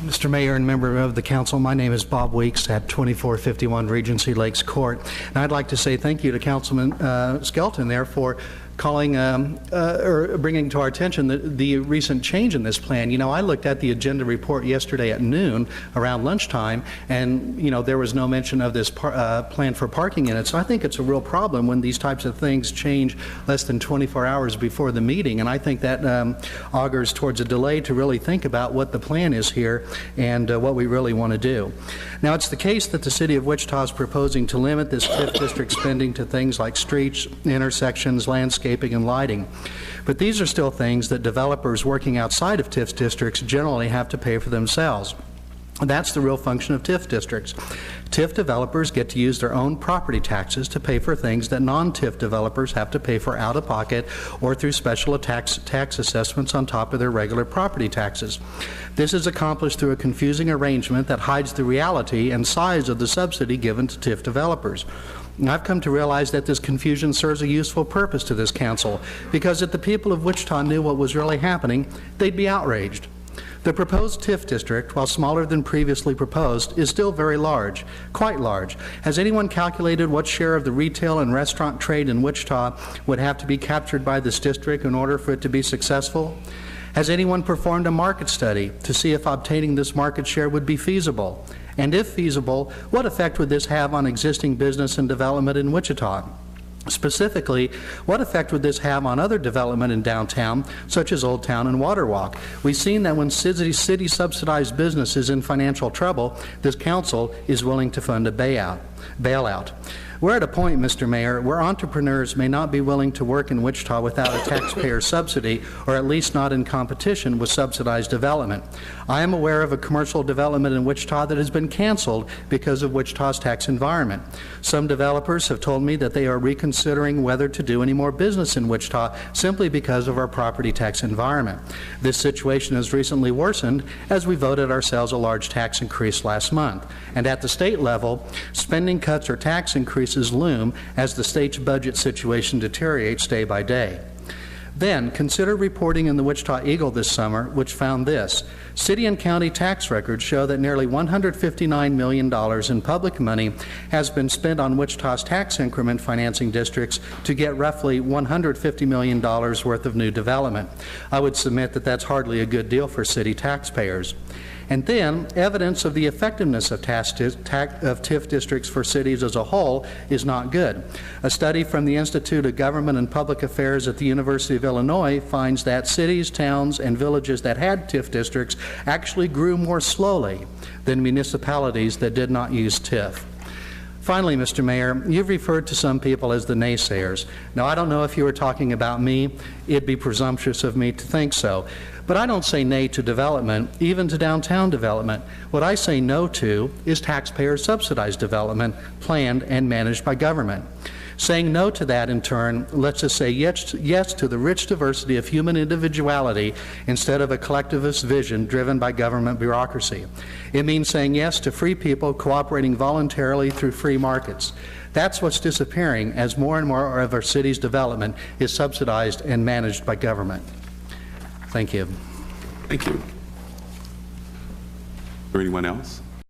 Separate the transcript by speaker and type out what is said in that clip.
Speaker 1: Mr. Mayor and member of the council, my name is Bob Weeks at 2451 Regency Lakes Court, and I'd like to say thank you to Councilman Skelton there for calling or bringing to our attention the recent change in this plan. You know, I looked at the agenda report yesterday at noon around lunchtime, and you know there was no mention of this plan for parking in it. So I think it's a real problem when these types of things change less than 24 hours before the meeting, and I think that augurs towards a delay to really think about what the plan is here and what we really want to do. Now, it's the case that the City of Wichita is proposing to limit this TIF district spending to things like streets, intersections, landscaping, and lighting. But these are still things that developers working outside of TIF districts generally have to pay for themselves. That's the real function of TIF districts. TIF developers get to use their own property taxes to pay for things that non-TIF developers have to pay for out of pocket or through special tax assessments on top of their regular property taxes. This is accomplished through a confusing arrangement that hides the reality and size of the subsidy given to TIF developers. And I've come to realize that this confusion serves a useful purpose to this council, because if the people of Wichita knew what was really happening, they'd be outraged. The proposed TIF district, while smaller than previously proposed, is still very large, quite large. Has anyone calculated what share of the retail and restaurant trade in Wichita would have to be captured by this district in order for it to be successful? Has anyone performed a market study to see if obtaining this market share would be feasible? And if feasible, what effect would this have on existing business and development in Wichita? Specifically, what effect would this have on other development in downtown, such as Old Town and Waterwalk? We've seen that when city-subsidized business is in financial trouble, this council is willing to fund a bailout. We're at a point, Mr. Mayor, where entrepreneurs may not be willing to work in Wichita without a taxpayer subsidy, or at least not in competition with subsidized development. I am aware of a commercial development in Wichita that has been canceled because of Wichita's tax environment. Some developers have told me that they are reconsidering whether to do any more business in Wichita simply because of our property tax environment. This situation has recently worsened as we voted ourselves a large tax increase last month. And at the state level, spending cuts or tax increases loom as the state's budget situation deteriorates day by day. Then consider reporting in the Wichita Eagle this summer, which found this. City and county tax records show that nearly $159 million in public money has been spent on Wichita's tax increment financing districts to get roughly $150 million worth of new development. I would submit that that's hardly a good deal for city taxpayers. And then, evidence of the effectiveness of TIF districts for cities as a whole is not good. A study from the Institute of Government and Public Affairs at the University of Illinois finds that cities, towns, and villages that had TIF districts actually grew more slowly than municipalities that did not use TIF. Finally, Mr. Mayor, you've referred to some people as the naysayers. Now, I don't know if you were talking about me. It'd be presumptuous of me to think so. But I don't say nay to development, even to downtown development. What I say no to is taxpayer-subsidized development planned and managed by government. Saying no to that, in turn, lets us say yes to the rich diversity of human individuality instead of a collectivist vision driven by government bureaucracy. It means saying yes to free people cooperating voluntarily through free markets. That's what's disappearing as more and more of our city's development is subsidized and managed by government. Thank you.
Speaker 2: Thank you. Or anyone else?